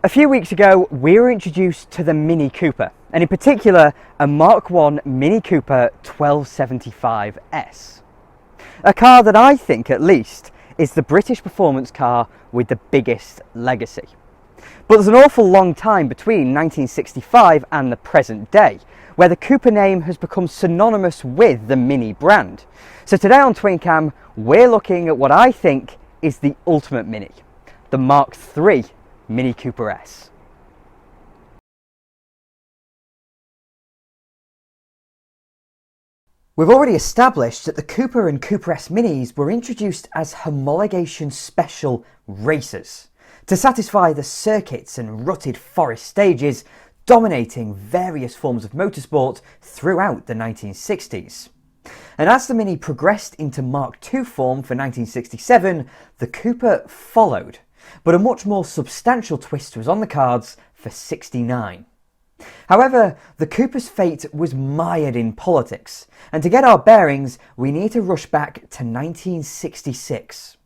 A few weeks ago, we were introduced to the Mini Cooper, and in particular, a Mark 1 Mini Cooper 1275S. A car that I think, at least, is the British performance car with the biggest legacy. But there's an awful long time between 1965 and the present day, where the Cooper name has become synonymous with the Mini brand. So today on TwinCam, we're looking at what I think is the ultimate Mini, the Mark 3 Mini Cooper S. We've already established that the Cooper and Cooper S Minis were introduced as homologation special racers to satisfy the circuits and rutted forest stages dominating various forms of motorsport throughout the 1960s. And as the Mini progressed into Mark II form for 1967, the Cooper followed. But a much more substantial twist was on the cards for '69. However, the Cooper's fate was mired in politics, and to get our bearings, we need to rush back to 1966.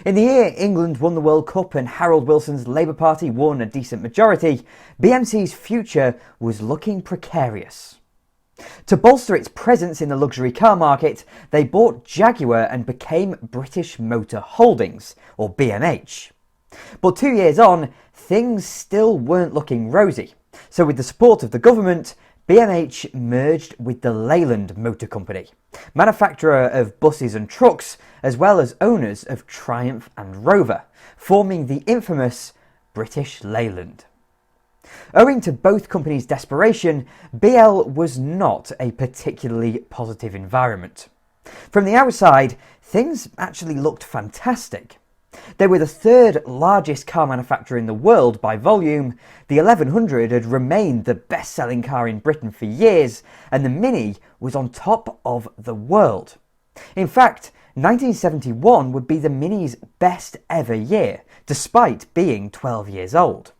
In the year England won the World Cup and Harold Wilson's Labour Party won a decent majority, BMC's future was looking precarious. To bolster its presence in the luxury car market, they bought Jaguar and became British Motor Holdings, or BMH. But 2 years on, things still weren't looking rosy. So with the support of the government, BMH merged with the Leyland Motor Company, manufacturer of buses and trucks, as well as owners of Triumph and Rover, forming the infamous British Leyland. Owing to both companies' desperation, BL was not a particularly positive environment. From the outside, things actually looked fantastic. They were the third largest car manufacturer in the world by volume, the 1100 had remained the best-selling car in Britain for years, and the Mini was on top of the world. In fact, 1971 would be the Mini's best ever year, despite being 12 years old.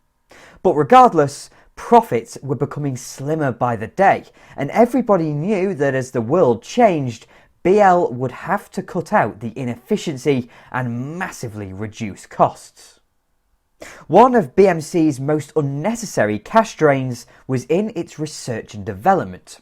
But regardless, profits were becoming slimmer by the day, and everybody knew that as the world changed, BL would have to cut out the inefficiency and massively reduce costs. One of BMC's most unnecessary cash drains was in its research and development.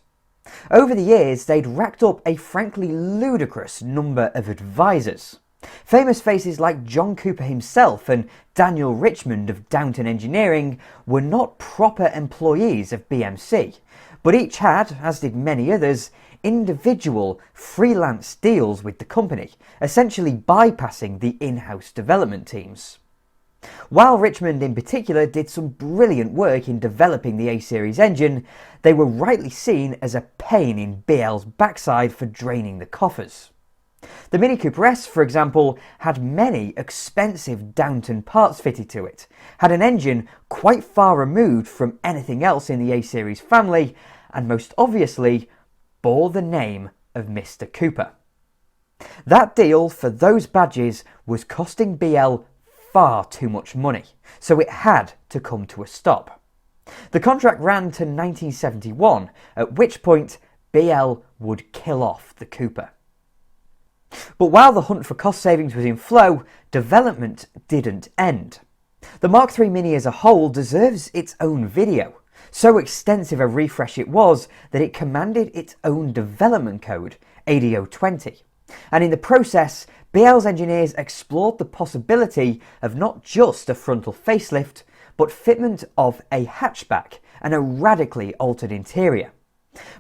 Over the years, they'd racked up a frankly ludicrous number of advisors. Famous faces like John Cooper himself and Daniel Richmond of Downton Engineering were not proper employees of BMC, but each had, as did many others, individual freelance deals with the company, essentially bypassing the in-house development teams. While Richmond in particular did some brilliant work in developing the A-Series engine, they were rightly seen as a pain in BL's backside for draining the coffers. The Mini Cooper S, for example, had many expensive Downton parts fitted to it, had an engine quite far removed from anything else in the A-Series family, and most obviously bore the name of Mr. Cooper. That deal for those badges was costing BL far too much money, so it had to come to a stop. The contract ran to 1971, at which point BL would kill off the Cooper. But while the hunt for cost savings was in flow, development didn't end. The Mark III Mini as a whole deserves its own video. So extensive a refresh it was that it commanded its own development code, AD020. And in the process, BL's engineers explored the possibility of not just a frontal facelift, but fitment of a hatchback and a radically altered interior.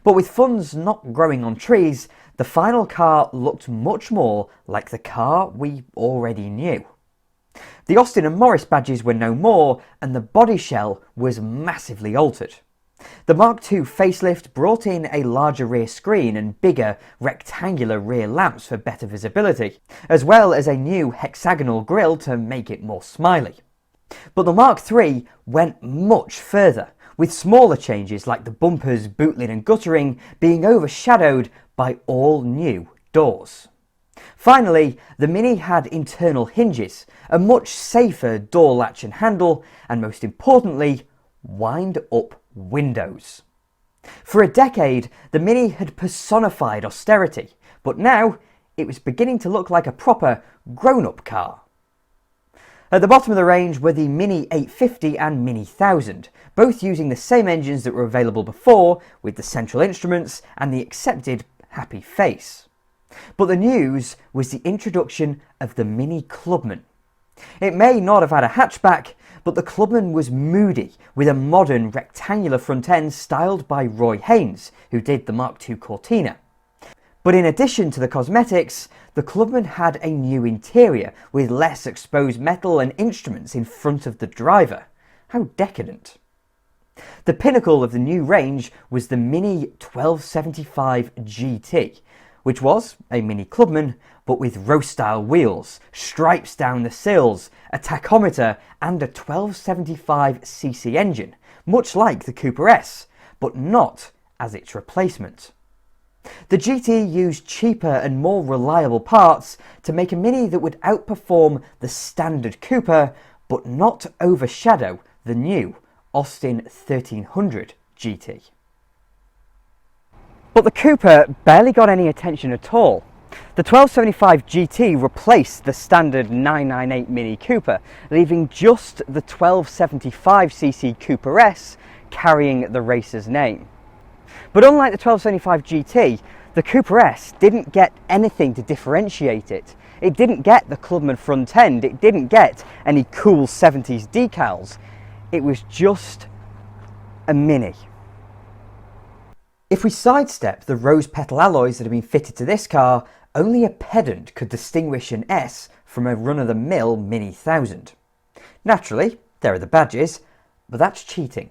But with funds not growing on trees, the final car looked much more like the car we already knew. The Austin and Morris badges were no more, and the body shell was massively altered. The Mark II facelift brought in a larger rear screen and bigger rectangular rear lamps for better visibility, as well as a new hexagonal grille to make it more smiley. But the Mark III went much further, with smaller changes like the bumpers, boot lid and guttering being overshadowed by all new doors. Finally, the Mini had internal hinges, a much safer door latch and handle, and most importantly, wind-up windows. For a decade, the Mini had personified austerity, but now it was beginning to look like a proper grown-up car. At the bottom of the range were the Mini 850 and Mini 1000, both using the same engines that were available before, with the central instruments and the accepted happy face. But the news was the introduction of the Mini Clubman. It may not have had a hatchback, but the Clubman was moody, with a modern rectangular front end styled by Roy Haynes, who did the Mark II Cortina. But in addition to the cosmetics, the Clubman had a new interior, with less exposed metal and instruments in front of the driver. How decadent. The pinnacle of the new range was the Mini 1275 GT, which was a Mini Clubman, but with row-style wheels, stripes down the sills, a tachometer and a 1275cc engine, much like the Cooper S, but not as its replacement. The GT used cheaper and more reliable parts to make a Mini that would outperform the standard Cooper, but not overshadow the new Austin 1300 GT. But the Cooper barely got any attention at all. The 1275 GT replaced the standard 998 Mini Cooper, leaving just the 1275cc Cooper S carrying the racer's name. But unlike the 1275 GT, the Cooper S didn't get anything to differentiate it. It didn't get the Clubman front end, it didn't get any cool 70s decals. It was just a Mini. If we sidestep the rose petal alloys that have been fitted to this car, only a pedant could distinguish an S from a run-of-the-mill Mini 1000. Naturally, there are the badges, but that's cheating.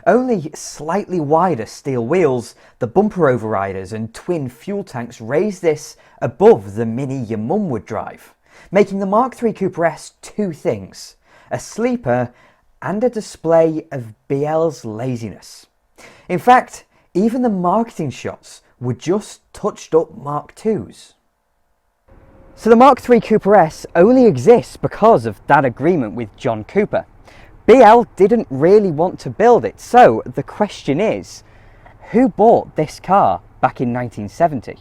Only slightly wider steel wheels, the bumper overriders and twin fuel tanks raise this above the Mini your mum would drive, making the Mark III Cooper S two things: a sleeper and a display of BL's laziness. In fact, even the marketing shots were just touched up Mark IIs. So the Mark III Cooper S only exists because of that agreement with John Cooper. BL didn't really want to build it, so the question is, who bought this car back in 1970?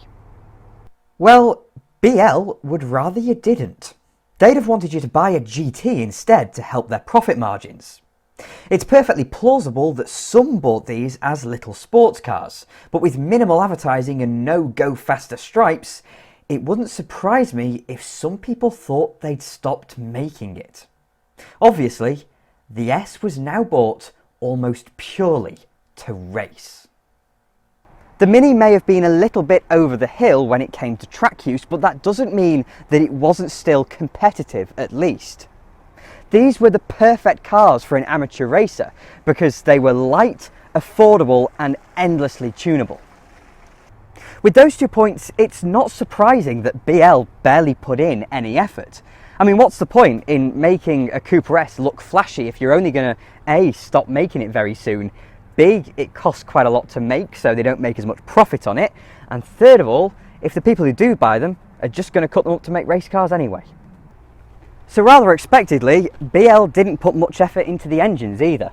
Well, BL would rather you didn't. They'd have wanted you to buy a GT instead to help their profit margins. It's perfectly plausible that some bought these as little sports cars, but with minimal advertising and no go faster stripes, it wouldn't surprise me if some people thought they'd stopped making it. Obviously, the S was now bought almost purely to race. The Mini may have been a little bit over the hill when it came to track use, but that doesn't mean that it wasn't still competitive at least. These were the perfect cars for an amateur racer because they were light, affordable and endlessly tunable. With those 2 points, it's not surprising that BL barely put in any effort. I mean, what's the point in making a Cooper S look flashy if you're only going to A, stop making it very soon, B, it costs quite a lot to make so they don't make as much profit on it, and third of all, if the people who do buy them are just going to cut them up to make race cars anyway. So rather expectedly, BL didn't put much effort into the engines either.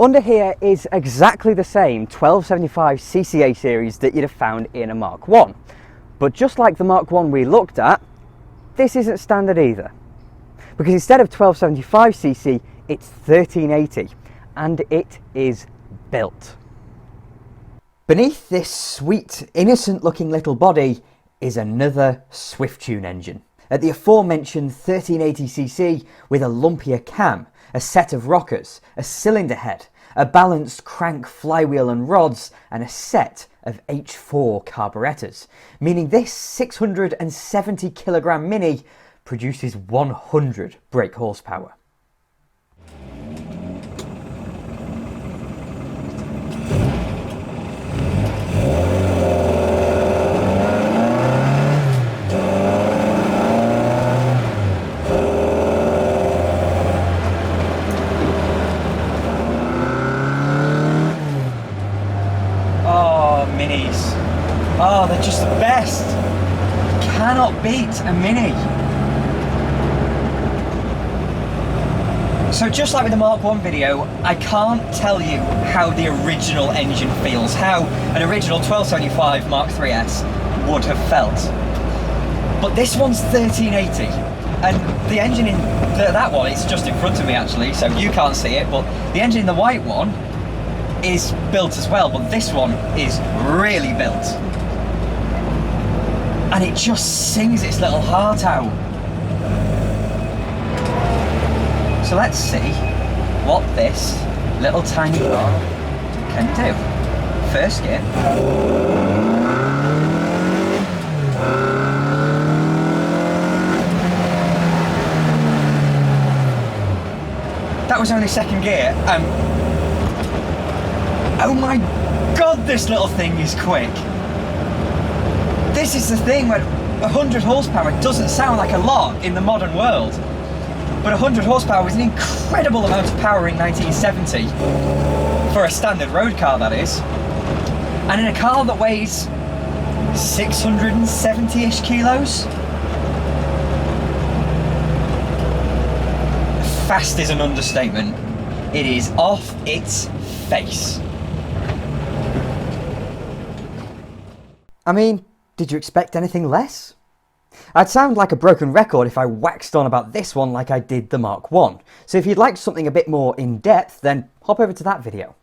Under here is exactly the same 1275 CCA series that you'd have found in a Mark I. But just like the Mark I we looked at, this isn't standard either. Because instead of 1275cc, it's 1380, and it is built. Beneath this sweet, innocent-looking little body is another Swift-Tune engine. At the aforementioned 1380cc with a lumpier cam, a set of rockers, a cylinder head, a balanced crank flywheel and rods, and a set of H4 carburetors, meaning this 670 kilogram Mini produces 100 brake horsepower. Minis. Oh, they're just the best. Cannot beat a Mini. So just like with the Mark I video, I can't tell you how the original engine feels, how an original 1275 Mark III's would have felt. But this one's 1380, and the engine in that one, it's just in front of me actually, so you can't see it, but the engine in the white one is built as well, but this one is really built. And it just sings its little heart out. So let's see what this little tiny car can do. First gear. That was only second gear. Oh my god, this little thing is quick. This is the thing, when 100 horsepower doesn't sound like a lot in the modern world. But 100 horsepower was an incredible amount of power in 1970. For a standard road car, that is. And in a car that weighs 670-ish kilos. Fast is an understatement. It is off its face. I mean, did you expect anything less? I'd sound like a broken record if I waxed on about this one like I did the Mark 1, so if you'd like something a bit more in-depth, then hop over to that video.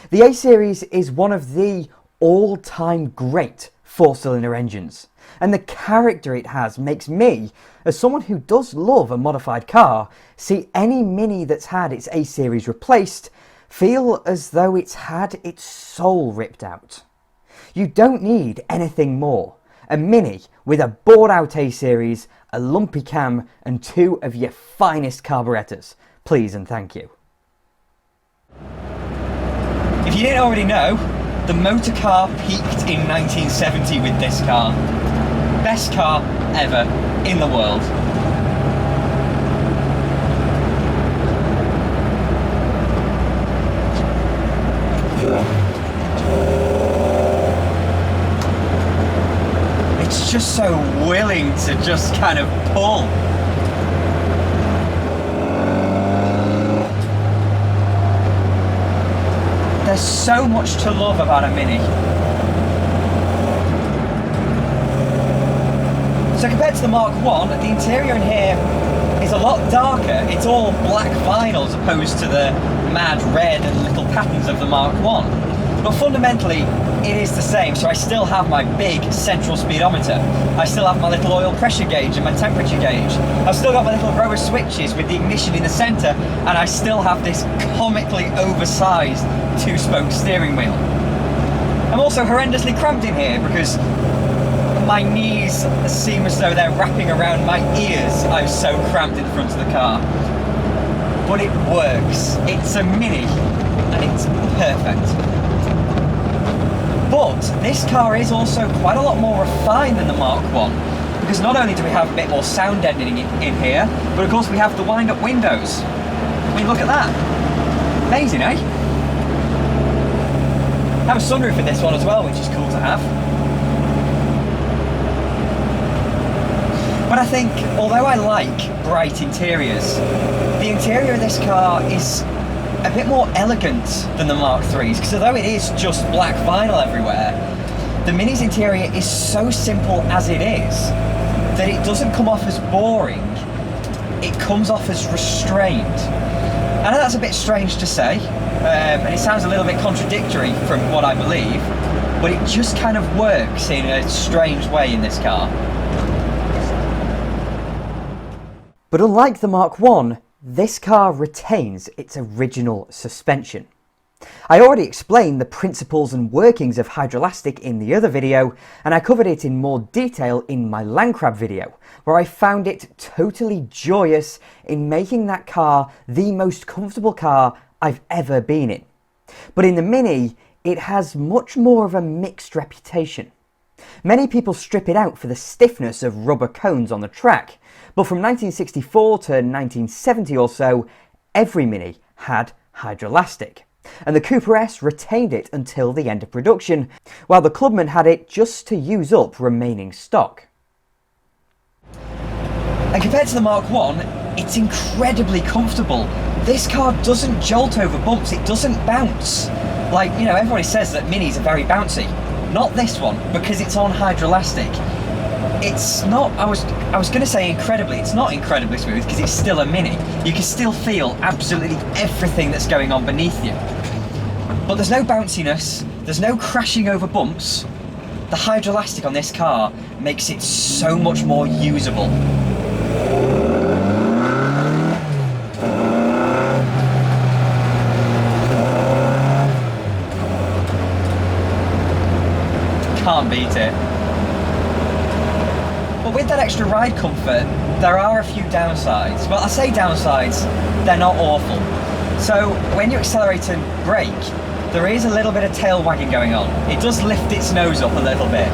The A-Series is one of the all-time great four-cylinder engines, and the character it has makes me, as someone who does love a modified car, see any Mini that's had its A-Series replaced feel as though it's had its soul ripped out. You don't need anything more. A Mini with a bored out A-Series, a lumpy cam and two of your finest carburetors. Please and thank you. If you didn't already know, the motor car peaked in 1970 with this car. Best car ever in the world. It's just so willing to just kind of pull. There's so much to love about a Mini. So compared to the Mark 1, the interior in here is a lot darker. It's all black vinyl as opposed to the mad red and little patterns of the Mark 1. But fundamentally, it is the same. So I still have my big central speedometer. I still have my little oil pressure gauge and my temperature gauge. I've still got my little row of switches with the ignition in the center, and I still have this comically oversized two-spoke steering wheel. I'm also horrendously cramped in here because my knees seem as though they're wrapping around my ears. I'm so cramped in the front of the car. But it works. It's a Mini and it's perfect. But this car is also quite a lot more refined than the Mark 1, because not only do we have a bit more sound deadening in here, but of course we have the wind-up windows. I mean, look at that. Amazing, eh? I have a sunroof in this one as well, which is cool to have. But I think, although I like bright interiors, the interior of this car is a bit more elegant than the Mark 3's, because although it is just black vinyl everywhere, the Mini's interior is so simple as it is that it doesn't come off as boring, it comes off as restrained. I know that's a bit strange to say, and it sounds a little bit contradictory from what I believe, but it just kind of works in a strange way in this car. But unlike the Mark 1, this car retains its original suspension. I already explained the principles and workings of hydrolastic in the other video, and I covered it in more detail in my land crab video, where I found it totally joyous in making that car the most comfortable car I've ever been in. But in the Mini, it has much more of a mixed reputation. Many people strip it out for the stiffness of rubber cones on the track, but from 1964 to 1970 or so, every Mini had hydrolastic, and the Cooper S retained it until the end of production, while the Clubman had it just to use up remaining stock. And compared to the Mark 1, it's incredibly comfortable. This car doesn't jolt over bumps, it doesn't bounce. Like, you know, everybody says that Minis are very bouncy. Not this one, because it's on hydrolastic. it's not, I was going to say incredibly, it's not incredibly smooth because it's still a Mini. You can still feel absolutely everything that's going on beneath you. But there's no bounciness, there's no crashing over bumps. The hydrolastic on this car makes it so much more usable. Can't beat it. But with that extra ride comfort, there are a few downsides. Well, I say downsides, they're not awful. So when you accelerate and brake, there is a little bit of tail wagging going on. It does lift its nose up a little bit.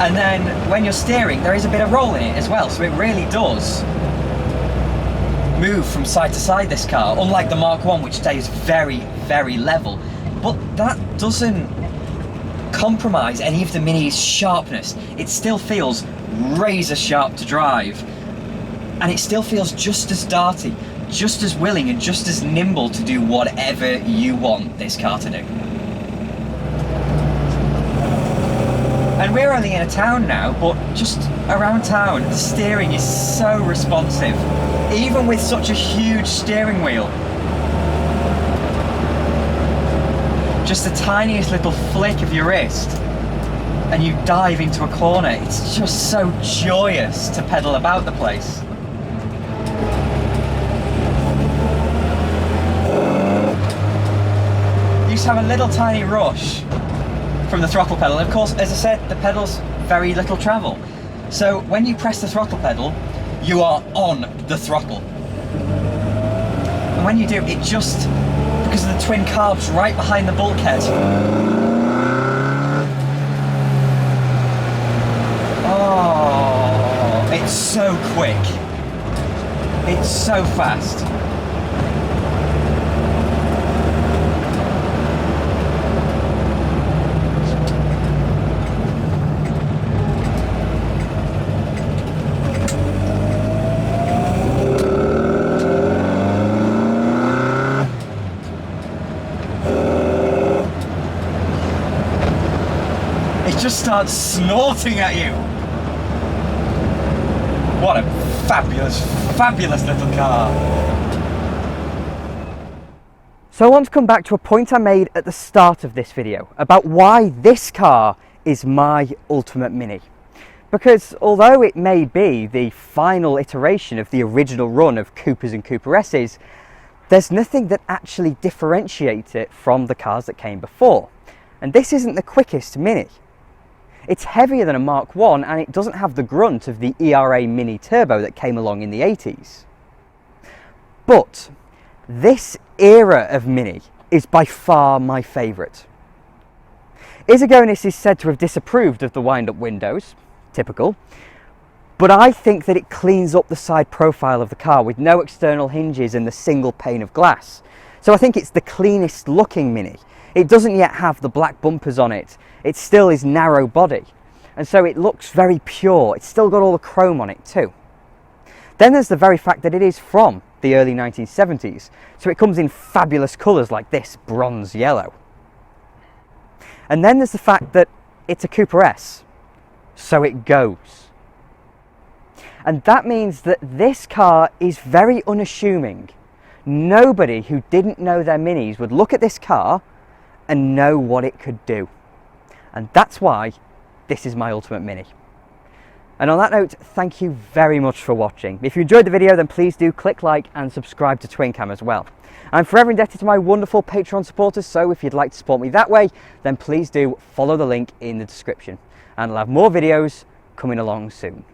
And then when you're steering, there is a bit of roll in it as well, so it really does move from side to side, this car, unlike the Mark 1, which stays very, very level. But that doesn't compromise any of the Mini's sharpness. It still feels razor sharp to drive, and it still feels just as darty, just as willing and just as nimble to do whatever you want this car to do. And we're only in a town now, but just around town the steering is so responsive, even with such a huge steering wheel. Just the tiniest little flick of your wrist and you dive into a corner. It's just so joyous to pedal about the place. You used to have a little tiny rush from the throttle pedal. And of course, as I said, the pedal's very little travel. So when you press the throttle pedal, you are on the throttle. And when you do, it just, because of the twin carbs right behind the bulkhead. Oh, it's so quick. It's so fast. Just starts snorting at you. What a fabulous, fabulous little car. So I want to come back to a point I made at the start of this video about why this car is my ultimate Mini. Because although it may be the final iteration of the original run of Coopers and Cooper S's, there's nothing that actually differentiates it from the cars that came before. And this isn't the quickest Mini. It's heavier than a Mark 1 and it doesn't have the grunt of the ERA Mini Turbo that came along in the 80s. But this era of Mini is by far my favourite. Izagonis is said to have disapproved of the wind-up windows, typical, but I think that it cleans up the side profile of the car with no external hinges and the single pane of glass. So I think it's the cleanest looking Mini. It doesn't yet have the black bumpers on it. It still is narrow body, and so it looks very pure. It's still got all the chrome on it too. Then there's the very fact that it is from the early 1970s, so it comes in fabulous colours like this bronze yellow. And then there's the fact that it's a Cooper S, so it goes. And that means that this car is very unassuming. Nobody who didn't know their Minis would look at this car and know what it could do. And that's why this is my ultimate Mini. And on that note, thank you very much for watching. If you enjoyed the video, then please do click like and subscribe to TwinCam as well. I'm forever indebted to my wonderful Patreon supporters, so if you'd like to support me that way, then please do follow the link in the description. And I'll have more videos coming along soon.